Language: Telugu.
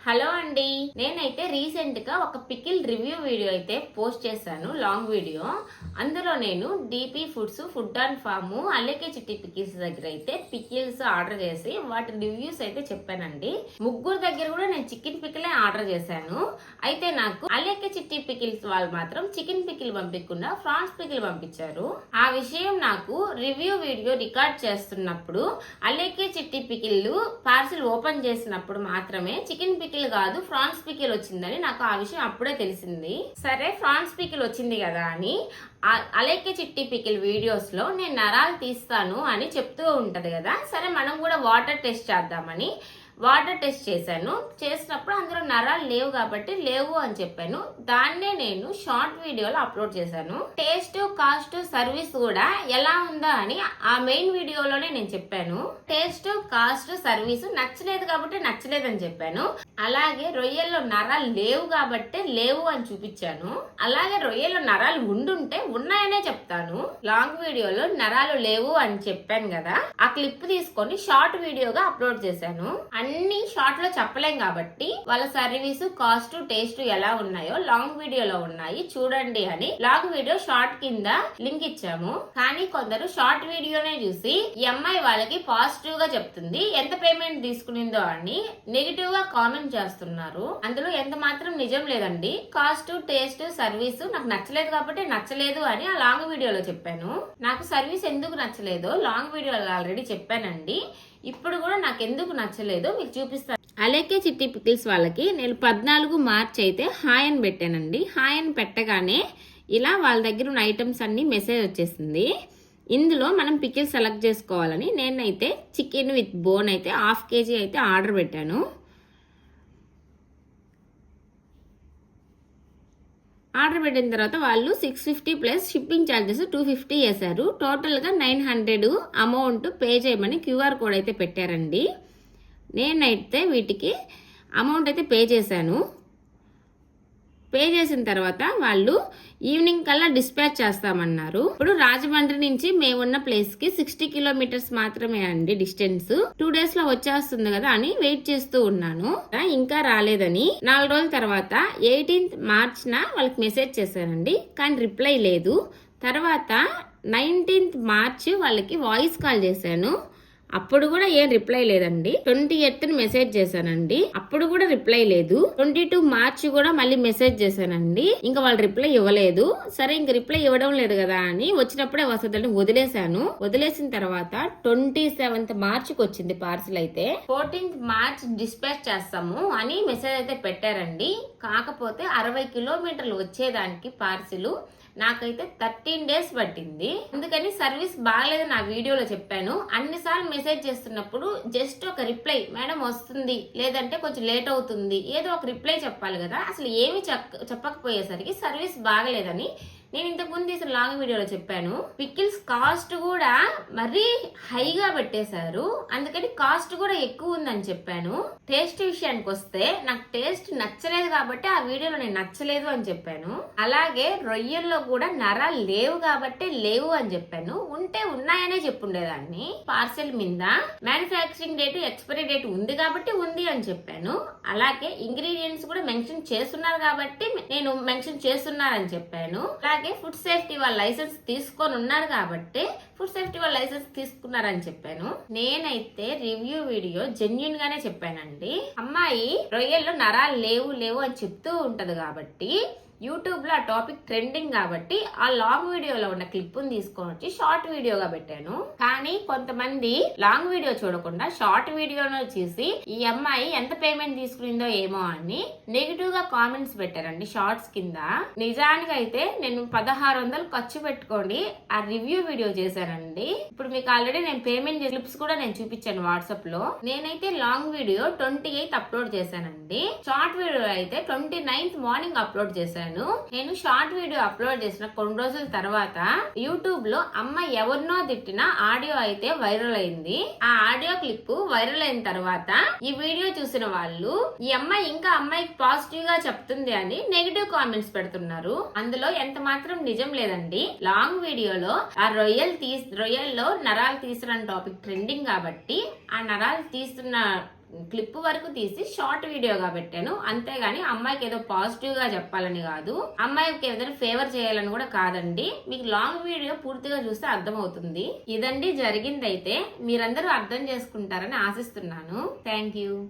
హలో అండి, నేనైతే రీసెంట్ గా ఒక పికిల్ రివ్యూ వీడియో అయితే పోస్ట్ చేశాను, లాంగ్ వీడియో. అందులో నేను DP foods, food and farm, అల్లకే చిట్టి పికిల్స్ దగ్గర అయితే పికిల్స్ ఆర్డర్ చేసి వాటి రివ్యూస్ అయితే చెప్పానండి. ముగ్గురు దగ్గర కూడా నేను చికెన్ పికిలే ఆర్డర్ చేశాను. అయితే నాకు అల్లకే చిట్టి పికిల్స్ వాళ్ళు మాత్రం చికెన్ పికిల్ పంపించకుండా ఫ్రాన్స్ పికిల్ పంపించారు. ఆ విషయం నాకు రివ్యూ వీడియో రికార్డ్ చేస్తున్నప్పుడు అల్లకే చిట్టి పికిల్ పార్సిల్ ఓపెన్ చేసినప్పుడు మాత్రమే చికెన్ పికిల్ కాదు ఫ్రాన్స్ పికిల్ వచ్చిందని నాకు ఆ విషయం అప్పుడే తెలిసింది. సరే, ఫ్రాన్స్ పికిల్ వచ్చింది కదా అని అల్లకే చిట్టి పికిల్ వీడియోస్ లో నేను నరాలు తీస్తాను అని చెప్తూ ఉంటది కదా. సరే, మనం కూడా వాటర్ టెస్ట్ చేద్దామని వాటర్ టెస్ట్ చేశాను. చేసినప్పుడు అందులో నరాలు లేవు కాబట్టి లేవు అని చెప్పాను. దాన్నే నేను షార్ట్ వీడియోలో అప్లోడ్ చేశాను. టేస్ట్, కాస్ట్, సర్వీస్ కూడా ఎలా ఉందా అని ఆ మెయిన్ వీడియోలోనే నేను చెప్పాను. టేస్ట్, కాస్ట్, సర్వీస్ నచ్చలేదు కాబట్టి నచ్చలేదు అని చెప్పాను. అలాగే రొయ్యల్లో నరాలు లేవు కాబట్టి లేవు అని చూపించాను. అలాగే రొయ్యల్లో నరాలు ఉండుంటే ఉన్నాయనే చెప్తాను. లాంగ్ వీడియోలో నరాలు లేవు అని చెప్పాను కదా, ఆ క్లిప్ తీసుకొని షార్ట్ వీడియోగా అప్లోడ్ చేశాను. అన్ని షార్ట్ లో చెప్పలేం కాబట్టి వాళ్ళ సర్వీస్, కాస్ట్, టేస్ట్ ఎలా ఉన్నాయో లాంగ్ వీడియోలో ఉన్నాయి చూడండి అని లాంగ్ వీడియో షార్ట్ కింద లింక్ ఇచ్చాము. కానీ కొందరు షార్ట్ వీడియోనే చూసి ఈ అమ్మాయి వాళ్ళకి పాజిటివ్ గా చెప్తుంది, ఎంత పేమెంట్ తీసుకునిందో అని నెగిటివ్ గా కామెంట్ చేస్తున్నారు. అందులో ఎంత మాత్రం నిజం లేదండి. కాస్ట్, టేస్ట్, సర్వీస్ నాకు నచ్చలేదు కాబట్టి నచ్చలేదు అని ఆ లాంగ్ వీడియోలో చెప్పాను. నాకు సర్వీస్ ఎందుకు నచ్చలేదో లాంగ్ వీడియోలో ఆల్రెడీ చెప్పానండి. ఇప్పుడు కూడా నాకు ఎందుకు నచ్చలేదో మీకు చూపిస్తాను. అల్లకే చిట్టి పికిల్స్ వాళ్ళకి నేను 14 మార్చ్ అయితే హాయ్ అని పెట్టానండి. హాయ్ అని పెట్టగానే ఇలా వాళ్ళ దగ్గర ఉన్న ఐటమ్స్ అన్ని మెసేజ్ వచ్చేసింది. ఇందులో మనం పికిల్ సెలెక్ట్ చేసుకోవాలని నేనైతే చికెన్ విత్ బోన్ అయితే 1/2 kg అయితే ఆర్డర్ పెట్టాను. ఆర్డర్ పెట్టిన తర్వాత వాళ్ళు 650 ప్లస్ షిప్పింగ్ ఛార్జెస్ 250 వేశారు. టోటల్గా 900 అమౌంట్ పే చేయమని క్యూఆర్ కోడ్ అయితే పెట్టారండి. నేనైతే వీటికి అమౌంట్ అయితే పే చేశాను. పే చేసిన తర్వాత వాళ్ళు ఈవినింగ్ కల్లా డిస్పాచ్ చేస్తామన్నారు. ఇప్పుడు రాజమండ్రి నుంచి మేమున్న ప్లేస్ కి 60 కిలోమీటర్స్ మాత్రమే అండి డిస్టెన్స్. 2 days లో వచ్చేస్తుంది కదా అని వెయిట్ చేస్తూ ఉన్నాను. ఇంకా రాలేదని 4 రోజుల తర్వాత 18th March వాళ్ళకి మెసేజ్ చేశానండి. కానీ రిప్లై లేదు. తర్వాత 19th March వాళ్ళకి వాయిస్ కాల్ చేశాను. అప్పుడు కూడా ఏం రిప్లై లేదండి. 28th మెసేజ్ చేశానండి. అప్పుడు కూడా రిప్లై లేదు. 22 March కూడా మళ్ళీ మెసేజ్ చేశానండి. ఇంకా వాళ్ళు రిప్లై ఇవ్వలేదు. సరే, ఇంక రిప్లై ఇవ్వడం లేదు కదా అని వచ్చినప్పుడే వస్తుందని వదిలేశాను. వదిలేసిన తర్వాత 27th March వచ్చింది పార్సిల్ అయితే. 14th March డిస్పాచ్ చేస్తాము అని మెసేజ్ అయితే పెట్టారండి. కాకపోతే 60 కిలోమీటర్లు వచ్చేదానికి పార్సిల్ నాకైతే 13 days పట్టింది. అందుకని సర్వీస్ బాగలేదు నా వీడియోలో చెప్పాను. అన్నిసార్లు మెసేజ్ చేస్తున్నప్పుడు జస్ట్ ఒక రిప్లై, మేడం వస్తుంది, లేదంటే కొంచెం లేట్ అవుతుంది, ఏదో ఒక రిప్లై చెప్పాలి కదా. అసలు ఏమి చెప్పకపోయేసరికి సర్వీస్ బాగలేదని నేను ఇంతకు ముందు లాంగ్ వీడియోలో చెప్పాను. పికిల్స్ కాస్ట్ కూడా మరీ హైగా పెట్టేశారు. అందుకని కాస్ట్ కూడా ఎక్కువ ఉందని చెప్పాను. టేస్ట్ విషయానికి వస్తే నాకు టేస్ట్ నచ్చలేదు కాబట్టి ఆ వీడియోలో నేను నచ్చలేదు అని చెప్పాను. అలాగే రొయ్యల్లో కూడా నరాలు లేవు కాబట్టి లేవు అని చెప్పాను. ఉంటే ఉన్నాయనే చెప్పుండేదాన్ని. పార్సెల్ మీద మ్యానుఫ్యాక్చరింగ్ డేట్, ఎక్స్పైరీ డేట్ ఉంది కాబట్టి ఉంది అని చెప్పాను. అలాగే ఇంగ్రీడియంట్స్ కూడా మెన్షన్ చేస్తున్నారు కాబట్టి నేను మెన్షన్ చేస్తున్నారని చెప్పాను. అలాగే ఫుడ్ సేఫ్టీ వాళ్ళ లైసెన్స్ తీసుకొని ఉన్నారు కాబట్టి ఫుడ్ సేఫ్టీ వాళ్ళ లైసెన్స్ తీసుకున్నారని చెప్పాను. నేనైతే రివ్యూ వీడియో జెన్యున్ గానే చెప్పానండి. అమ్మాయి రొయ్యల్లో నరాలు లేవు అని చెప్తూ ఉంటది కాబట్టి యూట్యూబ్ లో ఆ టాపిక్ ట్రెండింగ్ కాబట్టి ఆ లాంగ్ వీడియోలో ఉన్న క్లిప్ తీసుకొని వచ్చి షార్ట్ వీడియోగా పెట్టాను. కానీ కొంతమంది లాంగ్ వీడియో చూడకుండా షార్ట్ వీడియోను చూసి ఈ అమ్మాయి ఎంత పేమెంట్ తీసుకునిందో ఏమో అని నెగిటివ్ గా కామెంట్స్ పెట్టారండి షార్ట్స్ కింద. నిజానికి అయితే నేను 1600 ఖర్చు పెట్టుకోండి ఆ రివ్యూ వీడియో చేశానండి. ఇప్పుడు మీకు ఆల్రెడీ నేను పేమెంట్ క్లిప్స్ కూడా నేను చూపించాను వాట్సాప్ లో. నేనైతే లాంగ్ వీడియో 28th అప్లోడ్ చేశానండి. షార్ట్ వీడియో అయితే 29th మార్నింగ్ అప్లోడ్ చేశాను. నేను షార్ట్ వీడియో అప్లోడ్ చేసిన కొన్ని రోజుల తర్వాత యూట్యూబ్ లో అమ్మ ఎవరినో తిట్టిన ఆడియో అయితే వైరల్ అయింది. ఆ ఆడియో క్లిప్ వైరల్ అయిన తర్వాత ఈ వీడియో చూసిన వాళ్ళు ఈ అమ్మాయి ఇంకా అమ్మాయికి పాజిటివ్ గా చెప్తుంది అని నెగిటివ్ కామెంట్స్ పెడుతున్నారు. అందులో ఎంత మాత్రం నిజం లేదండి. లాంగ్ వీడియోలో ఆ రొయ్యల్లో నరాలు తీసిన టాపిక్ ట్రెండింగ్ కాబట్టి ఆ నరాలు తీస్తున్న క్లిప్ వరకు తీసి షార్ట్ వీడియోగా పెట్టాను, అంతేగాని అమ్మాయికి ఏదో పాజిటివ్ గా చెప్పాలని కాదు, అమ్మాయికి ఏదైనా ఫేవర్ చేయాలని కూడా కాదండి. మీకు లాంగ్ వీడియో పూర్తిగా చూస్తే అర్థమవుతుంది. ఇదండి జరిగిందైతే, మీరందరూ అర్థం చేసుకుంటారని ఆశిస్తున్నాను. Thank you.